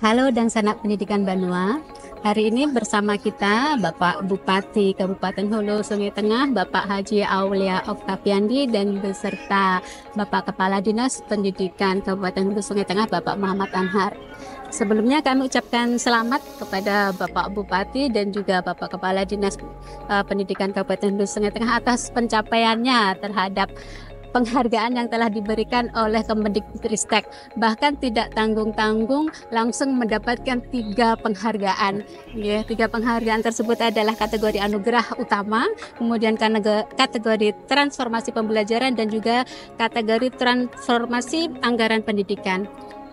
Halo dan Sanak Pendidikan Banua. Hari ini bersama kita Bapak Bupati Kabupaten Hulu Sungai Tengah, Bapak Haji Aulia Oktaviandi, dan beserta Bapak Kepala Dinas Pendidikan Kabupaten Hulu Sungai Tengah, Bapak Muhammad Anhar. Sebelumnya kami ucapkan selamat kepada Bapak Bupati dan juga Bapak Kepala Dinas Pendidikan Kabupaten Hulu Sungai Tengah atas pencapaiannya terhadap penghargaan yang telah diberikan oleh Kemendikbudristek. Bahkan tidak tanggung-tanggung langsung mendapatkan 3 penghargaan. Ya, 3 penghargaan tersebut adalah kategori anugerah utama, kemudian kategori transformasi pembelajaran, dan juga kategori transformasi anggaran pendidikan.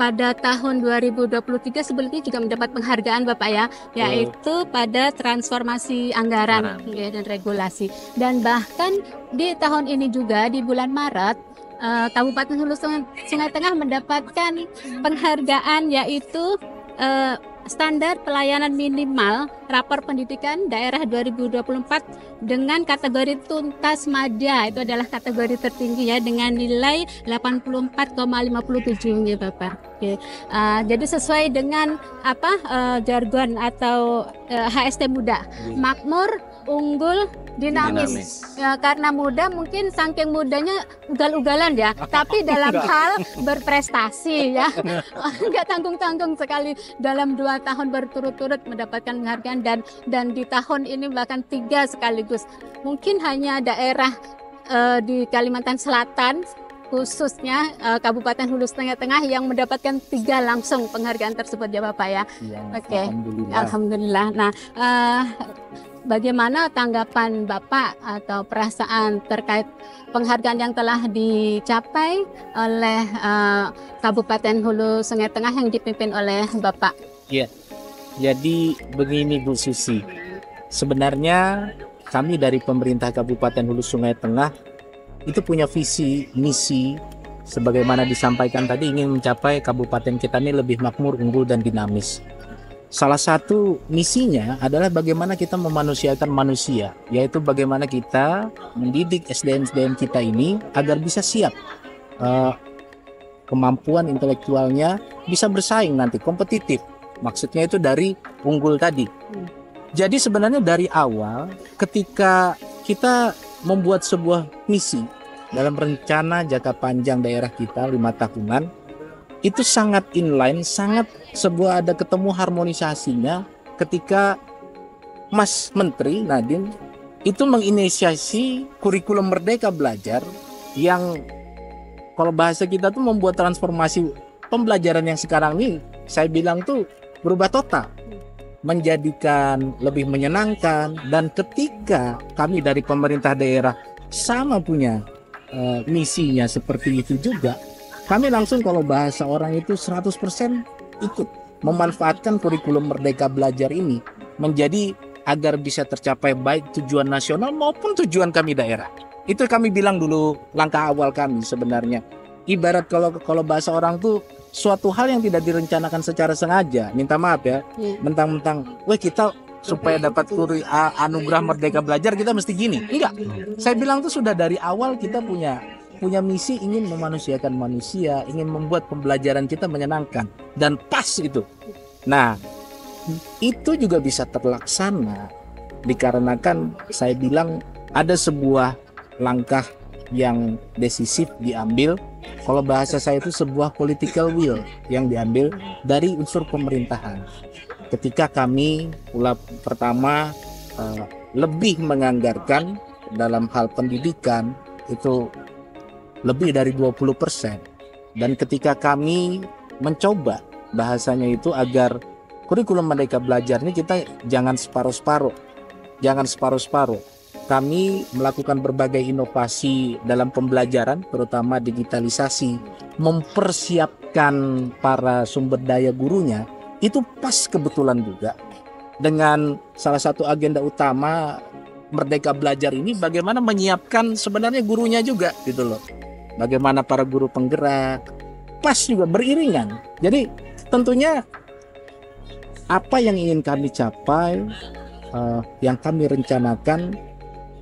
Pada tahun 2023 sebelumnya juga mendapat penghargaan Bapak ya, yaitu pada transformasi anggaran ya, dan regulasi. Dan bahkan di tahun ini juga di bulan Maret Kabupaten Hulu Sungai Tengah mendapatkan penghargaan yaitu standar pelayanan minimal rapor pendidikan daerah 2024 dengan kategori tuntas madya. Itu adalah kategori tertinggi ya, dengan nilai 84,57 ya Bapak. Oke. Jadi sesuai dengan jargon atau HST muda, makmur, unggul, dinamis. Ya, karena muda mungkin saking mudanya ugal-ugalan ya, tapi dalam hal berprestasi ya, nggak tanggung-tanggung sekali dalam 2 tahun berturut-turut mendapatkan penghargaan, dan di tahun ini bahkan 3 sekaligus. Mungkin hanya daerah di Kalimantan Selatan khususnya Kabupaten Hulu Sungai Tengah yang mendapatkan 3 langsung penghargaan tersebut ya Bapak ya. Oke. Alhamdulillah. Nah, bagaimana tanggapan Bapak atau perasaan terkait penghargaan yang telah dicapai oleh Kabupaten Hulu Sungai Tengah yang dipimpin oleh Bapak? Ya, jadi begini Bu Susi, sebenarnya kami dari pemerintah Kabupaten Hulu Sungai Tengah itu punya visi, misi, sebagaimana disampaikan tadi, ingin mencapai kabupaten kita ini lebih makmur, unggul, dan dinamis. Salah satu misinya adalah bagaimana kita memanusiakan manusia, yaitu bagaimana kita mendidik SDM-SDM kita ini agar bisa siap, kemampuan intelektualnya bisa bersaing nanti, kompetitif. Maksudnya itu dari unggul tadi. Jadi sebenarnya dari awal ketika kita membuat sebuah misi dalam rencana jangka panjang daerah kita 5 tahunan, itu sangat inline, sangat sebuah ada ketemu harmonisasinya ketika Mas Menteri Nadiem itu menginisiasi kurikulum Merdeka Belajar yang kalau bahasa kita tuh membuat transformasi pembelajaran yang sekarang ini saya bilang tuh berubah total, menjadikan lebih menyenangkan. Dan ketika kami dari pemerintah daerah sama punya misinya seperti itu juga, kami langsung kalau bahasa orang itu 100% ikut memanfaatkan kurikulum Merdeka Belajar ini menjadi agar bisa tercapai baik tujuan nasional maupun tujuan kami daerah. Itu kami bilang dulu langkah awal kami sebenarnya. Ibarat kalau bahasa orang tuh suatu hal yang tidak direncanakan secara sengaja, minta maaf ya, mentang-mentang kita supaya dapat anugerah Merdeka Belajar kita mesti gini. Enggak, saya bilang tuh sudah dari awal kita punya misi, ingin memanusiakan manusia, ingin membuat pembelajaran kita menyenangkan dan pas itu. Nah, itu juga bisa terlaksana dikarenakan saya bilang ada sebuah langkah yang decisif diambil. Kalau bahasa saya itu sebuah political will yang diambil dari unsur pemerintahan. Ketika kami pertama lebih menganggarkan dalam hal pendidikan itu lebih dari 20%. Dan ketika kami mencoba bahasanya itu agar kurikulum Merdeka Belajar ini kita jangan separuh-separuh. Jangan separuh-separuh. Kami melakukan berbagai inovasi dalam pembelajaran, terutama digitalisasi, mempersiapkan para sumber daya gurunya, itu pas kebetulan juga dengan salah satu agenda utama Merdeka Belajar ini, bagaimana menyiapkan sebenarnya gurunya juga gitu loh. Bagaimana para guru penggerak, pas juga beriringan. Jadi tentunya apa yang ingin kami capai, yang kami rencanakan,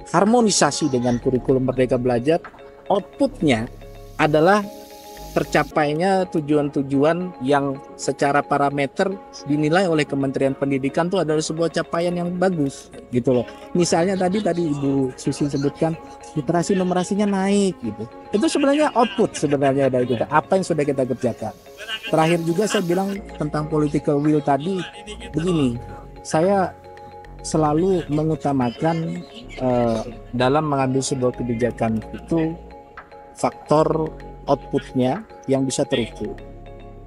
harmonisasi dengan kurikulum Merdeka Belajar, outputnya adalah tercapainya tujuan-tujuan yang secara parameter dinilai oleh Kementerian Pendidikan itu adalah sebuah capaian yang bagus gitu loh. Misalnya tadi Ibu Susi sebutkan literasi numerasinya naik gitu. Itu sebenarnya output sebenarnya dari kita, apa yang sudah kita kerjakan. Terakhir juga saya bilang tentang political will tadi begini. Saya selalu mengutamakan dalam mengambil sebuah kebijakan itu faktor outputnya yang bisa terukur.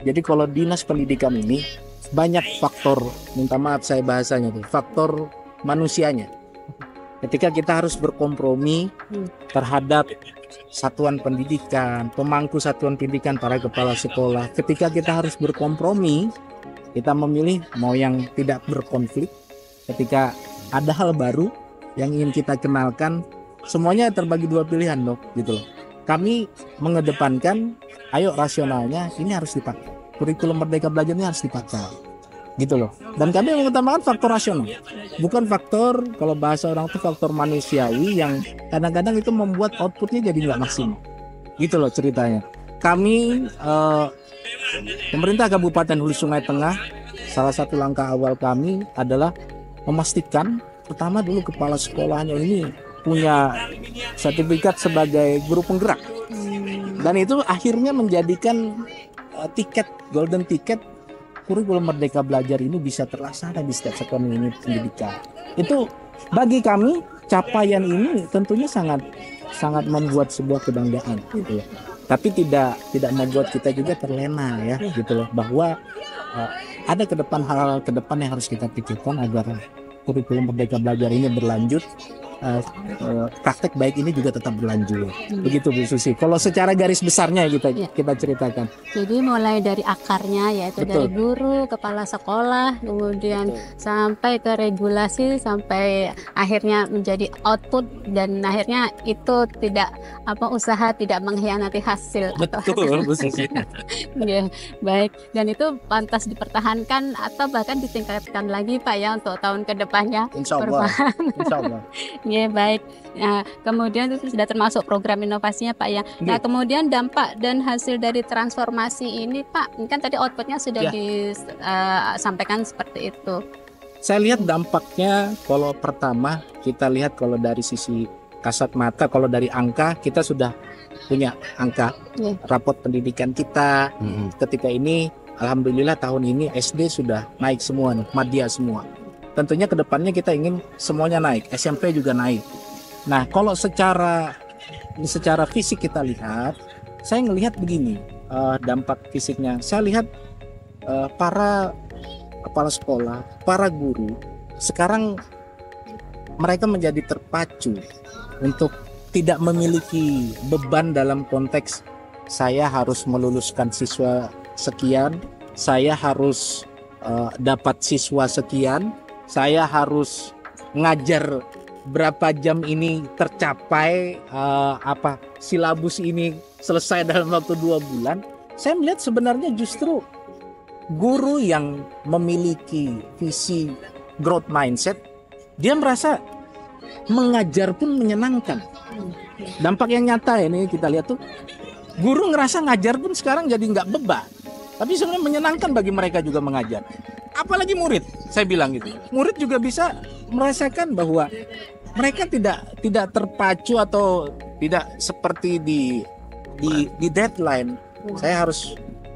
Jadi kalau dinas pendidikan ini banyak faktor, minta maaf saya bahasanya tuh, faktor manusianya. Ketika kita harus berkompromi terhadap satuan pendidikan, pemangku satuan pendidikan, para kepala sekolah, ketika kita harus berkompromi, kita memilih mau yang tidak berkonflik. Ketika ada hal baru yang ingin kita kenalkan, semuanya terbagi dua pilihan dok, gitu loh. Kami mengedepankan, ayo rasionalnya ini harus dipakai, kurikulum Merdeka Belajar ini harus dipakai, gitu loh. Dan kami mengutamakan faktor rasional, bukan faktor, kalau bahasa orang itu faktor manusiawi yang kadang-kadang itu membuat outputnya jadi nggak maksimal, gitu loh ceritanya. Kami pemerintah Kabupaten Hulu Sungai Tengah, salah satu langkah awal kami adalah memastikan pertama dulu kepala sekolahnya ini punya sertifikat sebagai guru penggerak, dan itu akhirnya menjadikan tiket golden ticket kurikulum Merdeka Belajar ini bisa terlaksana di setiap satuan unit pendidikan. Itu bagi kami capaian ini tentunya sangat membuat sebuah kebanggaan gitu ya. Tapi tidak membuat kita juga terlena ya gitu loh, bahwa ada hal-hal ke depan yang harus kita pikirkan agar kurikulum Merdeka Belajar ini berlanjut. Praktek baik ini juga tetap berlanjut. Begitu Bu Susi. Kalau secara garis besarnya kita ceritakan. Jadi mulai dari akarnya, yaitu Betul. dari guru, kepala sekolah, kemudian Betul. sampai ke regulasi, sampai akhirnya menjadi output, dan akhirnya itu tidak usaha tidak mengkhianati hasil. Betul Bu Susi. Ya, baik. Dan itu pantas dipertahankan atau bahkan ditingkatkan lagi Pak ya untuk tahun ke depannya. Insya Allah. Insya Allah. Ya, baik. Nah, kemudian itu sudah termasuk program inovasinya Pak ya. Nah, kemudian dampak dan hasil dari transformasi ini Pak, ini kan tadi outputnya sudah disampaikan seperti itu. Saya lihat dampaknya, kalau pertama kita lihat kalau dari sisi kasat mata, kalau dari angka kita sudah punya angka raport pendidikan kita. Ketika ini alhamdulillah tahun ini SD sudah naik semua nih, madya semua. Tentunya kedepannya kita ingin semuanya naik, SMP juga naik. Nah kalau secara fisik kita lihat, saya ngelihat begini dampak fisiknya. Saya lihat para kepala sekolah, para guru sekarang mereka menjadi terpacu untuk tidak memiliki beban dalam konteks saya harus meluluskan siswa sekian, saya harus dapat siswa sekian, saya harus ngajar berapa jam ini tercapai, silabus ini selesai dalam waktu 2 bulan. Saya melihat sebenarnya justru guru yang memiliki visi growth mindset, dia merasa mengajar pun menyenangkan. Dampak yang nyata ini kita lihat tuh, guru ngerasa ngajar pun sekarang jadi nggak beban, tapi sebenarnya menyenangkan bagi mereka juga mengajar. Apalagi murid, saya bilang gitu. Murid juga bisa merasakan bahwa mereka tidak terpacu atau tidak seperti di deadline.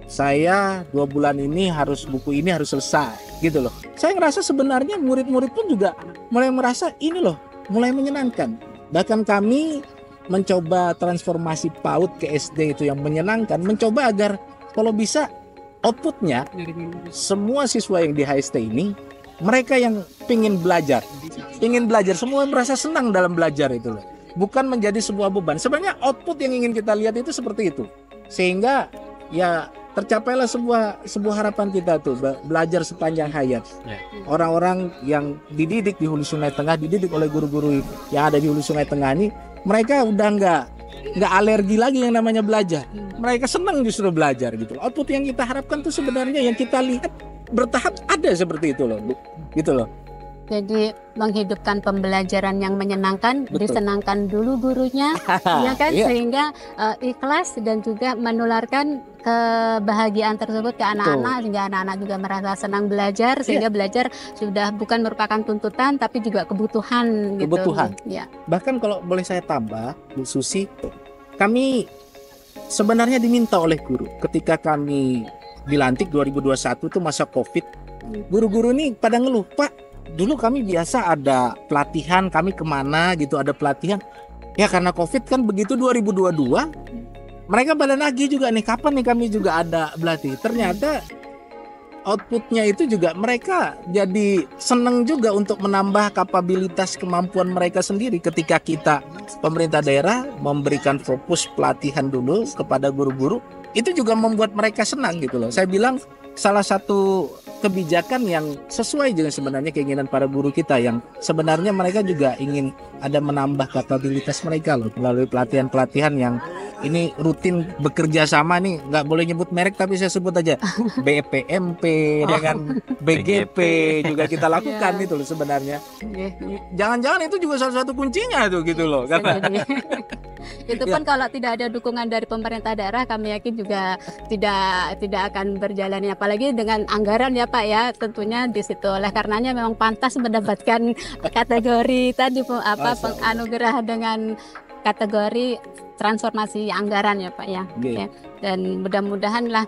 Saya 2 bulan ini harus buku ini harus selesai gitu loh. Saya ngerasa sebenarnya murid-murid pun juga mulai merasa ini loh, mulai menyenangkan. Bahkan kami mencoba transformasi PAUD ke SD itu yang menyenangkan, mencoba agar kalau bisa outputnya semua siswa yang di HST ini, mereka yang ingin belajar, semua merasa senang dalam belajar itu loh. Bukan menjadi sebuah beban. Sebenarnya output yang ingin kita lihat itu seperti itu. Sehingga ya tercapailah sebuah harapan kita tuh, belajar sepanjang hayat. Orang-orang yang dididik di Hulu Sungai Tengah, dididik oleh guru-guru yang ada di Hulu Sungai Tengah ini, mereka udah nggak alergi lagi yang namanya belajar. Mereka senang justru belajar gitu. Output yang kita harapkan tuh sebenarnya yang kita lihat bertahap ada seperti itu loh, gitu loh. Jadi menghidupkan pembelajaran yang menyenangkan, Betul. disenangkan dulu gurunya, ya kan, Iya. sehingga ikhlas dan juga menularkan kebahagiaan tersebut ke anak-anak, sehingga anak-anak juga merasa senang belajar, sehingga belajar sudah bukan merupakan tuntutan tapi juga kebutuhan gitu. Kebutuhan. Ya. Bahkan kalau boleh saya tambah, Bu Susi, kami sebenarnya diminta oleh guru ketika kami dilantik 2021 itu masa Covid. Guru-guru ini pada ngeluh, Pak, dulu kami biasa ada pelatihan, kami kemana gitu ada pelatihan. Ya karena Covid kan begitu 2022, mereka pada nagih juga nih, kapan nih kami juga ada berlatih. Ternyata outputnya itu juga mereka jadi seneng juga untuk menambah kapabilitas kemampuan mereka sendiri ketika kita pemerintah daerah memberikan fokus pelatihan dulu kepada guru-guru. Itu juga membuat mereka senang gitu loh. Saya bilang salah satu kebijakan yang sesuai dengan sebenarnya keinginan para guru kita, yang sebenarnya mereka juga ingin ada menambah kapabilitas mereka loh melalui pelatihan-pelatihan yang ini rutin bekerja sama nih, nggak boleh nyebut merek tapi saya sebut aja BPMP dengan BGP juga kita lakukan itu loh sebenarnya. Jangan-jangan itu juga salah satu kuncinya tuh gitu loh. Karena itu pun kalau tidak ada dukungan dari pemerintah daerah, kami yakin juga tidak akan berjalan, apalagi dengan anggaran ya Pak ya, tentunya di situ. Oleh karenanya memang pantas mendapatkan kategori tadi penganugerah dengan kategori transformasi anggaran ya Pak ya. Yeah. Ya. Dan mudah-mudahan lah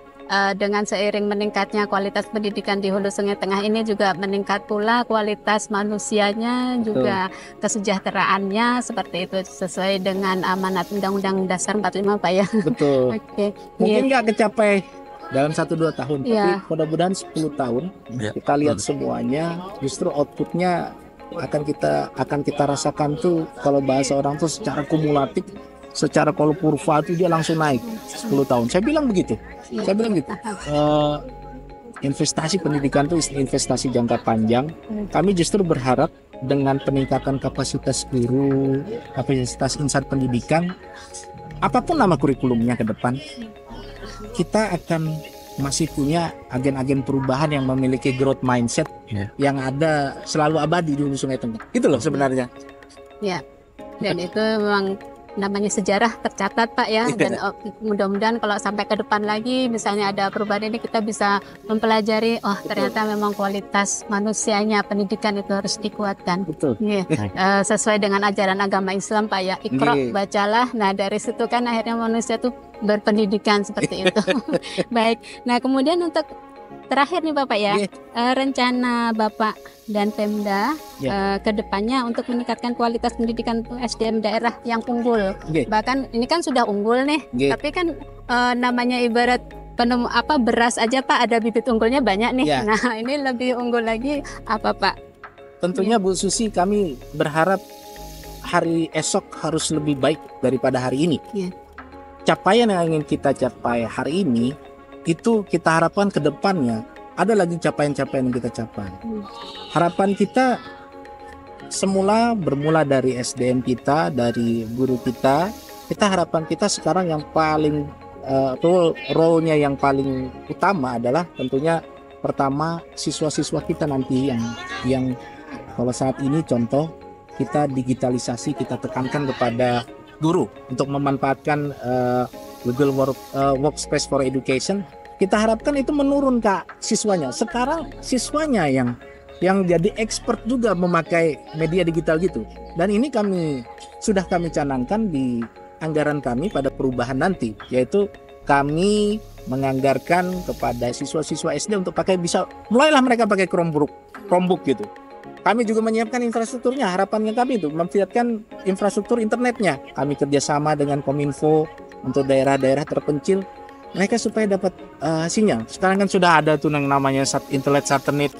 dengan seiring meningkatnya kualitas pendidikan di Hulu Sungai Tengah ini juga meningkat pula kualitas manusianya, juga kesejahteraannya, seperti itu sesuai dengan amanat Undang-Undang Dasar 45 Pak ya. Betul. Oke. Mungkin nggak kecapai dalam 1-2 tahun, Iya. tapi mudah-mudahan 10 tahun kita lihat semuanya, justru outputnya akan kita rasakan tuh, kalau bahasa orang tuh secara kumulatif, secara kalau kurva itu dia langsung naik 10 tahun. Saya bilang begitu. Saya bilang gitu. Investasi pendidikan itu investasi jangka panjang. Kami justru berharap dengan peningkatan kapasitas guru, kapasitas insan pendidikan, apapun nama kurikulumnya ke depan, kita akan masih punya agen-agen perubahan yang memiliki growth mindset yang ada selalu abadi di Hulu Sungai Tengah. Itu loh sebenarnya. Ya. Dan itu memang namanya sejarah tercatat Pak ya. Dan mudah-mudahan kalau sampai ke depan lagi misalnya ada perubahan ini, kita bisa mempelajari, oh ternyata memang kualitas manusianya pendidikan itu harus dikuatkan. Betul. Sesuai dengan ajaran agama Islam Pak ya, Iqra, bacalah. Nah dari situ kan akhirnya manusia tuh berpendidikan seperti itu. Baik, nah kemudian untuk terakhir nih Bapak ya, rencana Bapak dan Pemda ke depannya untuk meningkatkan kualitas pendidikan SDM daerah yang unggul. Bahkan ini kan sudah unggul nih, tapi kan namanya ibarat beras aja Pak, ada bibit unggulnya banyak nih. Nah ini lebih unggul lagi apa Pak? Tentunya Bu Susi, kami berharap hari esok harus lebih baik daripada hari ini. Capaian yang ingin kita capai hari ini, itu kita harapkan ke depannya ada lagi capaian-capaian yang kita capai. Harapan kita semula bermula dari SDM kita, dari guru kita. Harapan kita sekarang yang paling role-nya yang paling utama adalah tentunya pertama siswa-siswa kita nanti yang kalau saat ini contoh kita digitalisasi, kita tekankan kepada guru untuk memanfaatkan Google Workspace for Education. Kita harapkan itu menurun ke siswanya. Sekarang siswanya yang jadi expert juga memakai media digital gitu. Dan ini sudah kami canangkan di anggaran kami pada perubahan nanti, yaitu kami menganggarkan kepada siswa-siswa SD untuk mulailah mereka pakai Chromebook gitu. Kami juga menyiapkan infrastrukturnya. Harapannya kami itu mempersiapkan infrastruktur internetnya. Kami kerjasama dengan Kominfo untuk daerah-daerah terpencil, mereka supaya dapat sinyal. Sekarang kan sudah ada tuh yang namanya internet satelit.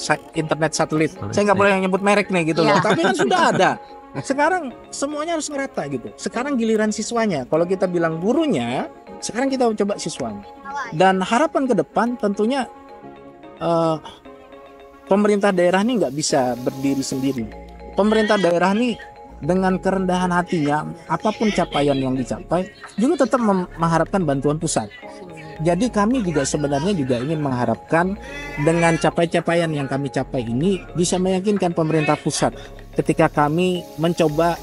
Saya nggak boleh nyebut merek nih gitu loh. Tapi kan sudah ada. Sekarang semuanya harus merata gitu. Sekarang giliran siswanya. Kalau kita bilang gurunya, sekarang kita coba siswanya. Dan harapan ke depan tentunya pemerintah daerah ini nggak bisa berdiri sendiri. Pemerintah daerah ini dengan kerendahan hatinya, apapun capaian yang dicapai, juga tetap mengharapkan bantuan pusat. Jadi kami juga sebenarnya juga ingin mengharapkan dengan capaian yang kami capai ini bisa meyakinkan pemerintah pusat ketika kami mencoba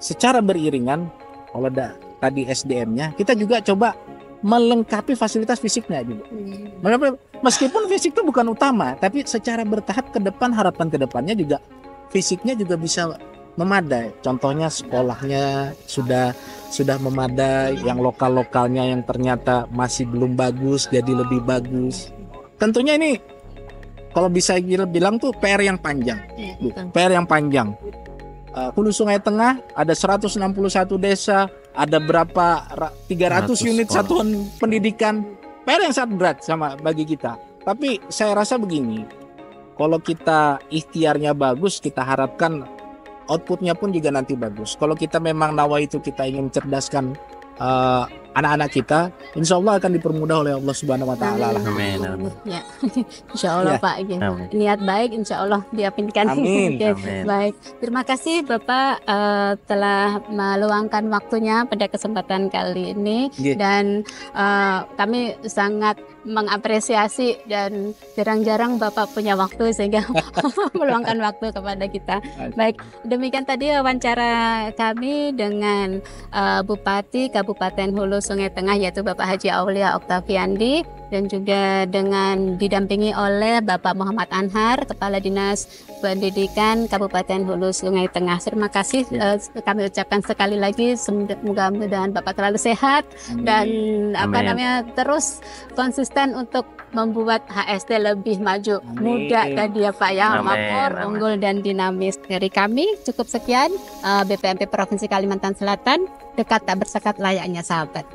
secara beriringan, kalau tadi SDM-nya, kita juga coba melengkapi fasilitas fisiknya juga. Meskipun fisik itu bukan utama, tapi secara bertahap ke depan, harapan ke depannya juga fisiknya juga bisa memadai. Contohnya sekolahnya sudah memadai, yang lokal-lokalnya yang ternyata masih belum bagus jadi lebih bagus. Tentunya ini kalau bisa bilang tuh PR yang panjang. PR yang panjang. Hulu Sungai Tengah ada 161 desa, ada berapa 300 unit satuan pendidikan. PR yang sangat berat sama bagi kita. Tapi saya rasa begini, kalau kita ikhtiarnya bagus, kita harapkan outputnya pun juga nanti bagus. Kalau kita memang nawa itu kita ingin cerdaskan anak-anak kita, insya Allah akan dipermudah oleh Allah Subhanahu Wa Taala. Amin. Ya, insya Allah Pak. Niat baik, insya Allah diapinkan. Amin. Amin. Baik, terima kasih Bapak telah meluangkan waktunya pada kesempatan kali ini dan kami sangat mengapresiasi dan jarang-jarang Bapak punya waktu sehingga meluangkan waktu kepada kita. Baik, demikian tadi wawancara kami dengan Bupati Kabupaten Hulu Sungai Tengah yaitu Bapak Haji Aulia Oktaviandi dan juga dengan didampingi oleh Bapak Muhammad Anhar, Kepala Dinas Pendidikan Kabupaten Hulu Sungai Tengah. Terima kasih kami ucapkan sekali lagi, mudah-mudahan Bapak terlalu sehat dan terus konsisten untuk membuat HST lebih maju, muda tadi ya Pak ya, makmur, unggul dan dinamis. Dari kami cukup sekian, BPMP Provinsi Kalimantan Selatan, dekat tak bersekat layaknya sahabat.